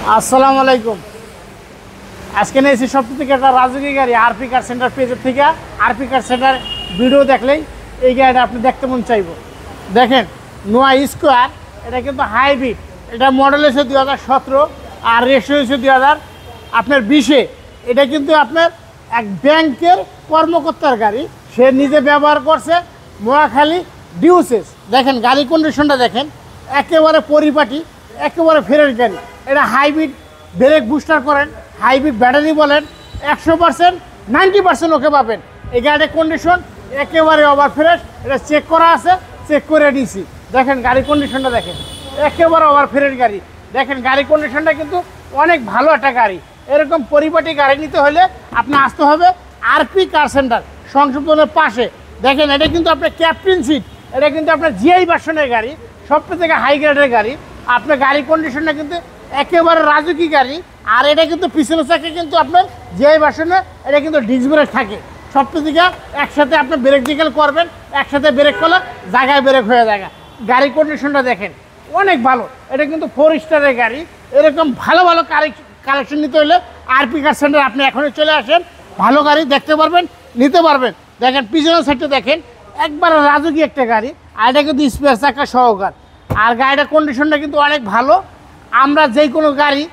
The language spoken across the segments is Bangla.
আসসালামু আলাইকুম। আজকে নিয়েছি সবথেকে থেকে একটা রাজকীয় গাড়ি আরপি কার সেন্টার পেজের থেকে। আরপি কার সেন্টার ভিডিও দেখলেই এই গাড়িটা আপনি দেখতে মন চাইব। দেখেন নোয়া স্কোয়ার, এটা কিন্তু হাইব্রিড। এটা মডেল হয়েছে 2017 আর রেজিস্ট্রেশন হয়েছে 2020। এটা কিন্তু আপনার এক ব্যাংকের কর্মকর্তার গাড়ি, সে নিজে ব্যবহার করছে। মহাখালী ডিউসেস। দেখেন গাড়ি কন্ডিশনটা দেখেন, একেবারে পরিপাটি, একেবারে ফ্রেশ গাড়ি। এটা হাইব্রিড ব্রেক বুস্টার করেন, হাইব্রিড ব্যাটারি বলেন, 100% 90% ওকে পাবেন। এই গাড়ির কন্ডিশন একেবারে ওভার ফ্রেশ। এটা চেক করা আছে, চেক করে দিয়েছি। দেখেন গাড়ি কন্ডিশনটা দেখেন, একেবারে ওভার ফ্রেশ গাড়ি। দেখেন গাড়ি কন্ডিশনটা কিন্তু অনেক ভালো একটা গাড়ি। এরকম পরিপাটি গাড়ি নিতে হলে আপনি আসতে হবে আরপি কার সেন্টার সংশোধনের পাশে। দেখেন এটা কিন্তু আপনার ক্যাপ্টেন সিট, এটা কিন্তু আপনার জিআই ভার্সনের গাড়ি, সবচেয়ে থেকে হাই গ্রেডের গাড়ি। আপনার গাড়ি কন্ডিশনটা কিন্তু একেবারে রাজকীয় গাড়ি। আর এটা কিন্তু পিছনের চাকা কিন্তু আপনার জিআই ভার্সনে এটা কিন্তু ডিস্ক ব্রেক থাকে। সবচেয়ে থেকে একসাথে আপনি ব্রেক ডিকেল করবেন, একসাথে ব্রেক করলে জায়গায় ব্রেক হয়ে যায়। গাড়ি কন্ডিশনটা দেখেন অনেক ভালো। এটা কিন্তু 4 স্টারের গাড়ি। এরকম ভালো ভালো কালেকশন নিতে হলে আরপি কার সেন্টার আপনি এখনই চলে আসেন। ভালো গাড়ি দেখতে পারবেন, নিতে পারবেন। দেখেন পিছনের সাইডটা দেখেন, একবার রাজকীয় একটা গাড়ি। আর এটা কিন্তু স্পেয়ার চাকা সহকার। আর গাড়িটার কন্ডিশনটা কিন্তু অনেক ভালো। আমরা যে কোনো গাড়ি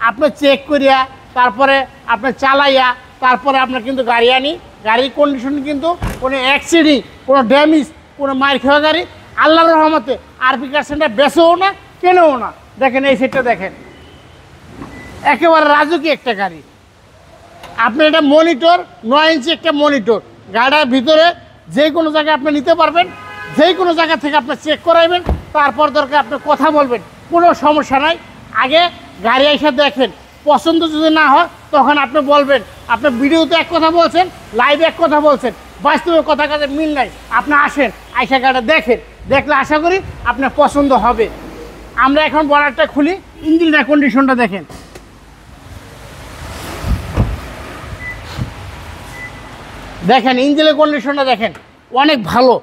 আপনি চেক করিয়া তারপরে আপনি চালাইয়া তারপরে আপনার কিন্তু গাড়ি আনি। গাড়ির কন্ডিশন কিন্তু কোনো অ্যাক্সিডেন্ট, কোনো ড্যামেজ, কোনো মার খাওয়া গাড়ি আল্লাহর রহমতে আরপি কার সেন্টার বেচেও না, কেনেও না। দেখেন এই সেটটা দেখেন, একেবারে রাজকীয় একটা গাড়ি। আপনি এটা মনিটর 9 ইঞ্চি একটা মনিটর। গাড়িটার ভিতরে যে কোনো জায়গায় আপনি নিতে পারবেন, যে কোনো জায়গা থেকে আপনি চেক করাইবেন, তারপর দরকার আপনি কথা বলবেন, কোনো সমস্যা নাই। আগে গাড়ি এসে দেখেন, পছন্দ যদি না হয় তখন আপনি বলবেন। আপনি ভিডিওতে এক কথা বলছেন, লাইভে এক কথা বলছেন, বাস্তবে কথা কাজে মিল নাই। আপনি আসেন, আইসা গাড়িটা দেখেন, দেখলে আশা করি আপনার পছন্দ হবে। আমরা এখন বর্ডারটা খুলি, ইঞ্জিনের কন্ডিশনটা দেখেন। দেখেন ইঞ্জিনের কন্ডিশনটা দেখেন অনেক ভালো।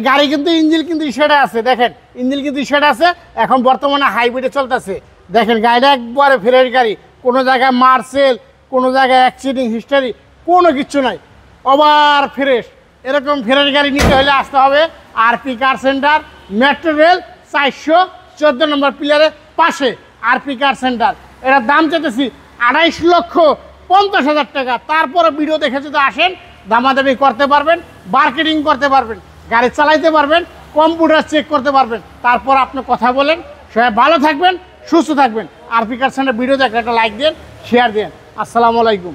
গাড়ি কিন্তু ইঞ্জিন কিন্তু সেটা আছে। দেখেন ইঞ্জিন কিন্তু সেটা আছে। এখন বর্তমানে হাইব্রিডে চলতেছে। দেখেন গাড়িটা একবারে ফ্রেশ গাড়ি, কোনো জায়গায় মার্সেল, কোনো জায়গায় অ্যাক্সিডেন্ট হিস্টোরি কোনো কিচ্ছু নাই, ওভার ফ্রেশ। এরকম ফ্রেশ গাড়ি নিতে হলে আসতে হবে আরপি কার সেন্টার, মেট্রো রেল 414 নম্বর পিলারের পাশে আরপি কার সেন্টার। এটার দাম চেয়েছি 28,50,000 টাকা। তারপরে ভিডিও দেখে যদি আসেন দামাদামি করতে পারবেন, মার্কেটিং করতে পারবেন, গাড়ি চালাইতে পারবেন, কম্পিউটার চেক করতে পারবেন। তারপর আপনি কথা বলেন। সবাই ভালো থাকবেন, সুস্থ থাকবেন। আরপি কার সেন্টার ভিডিও দেখে একটা লাইক দেন, শেয়ার দেন। আসসালামু আলাইকুম।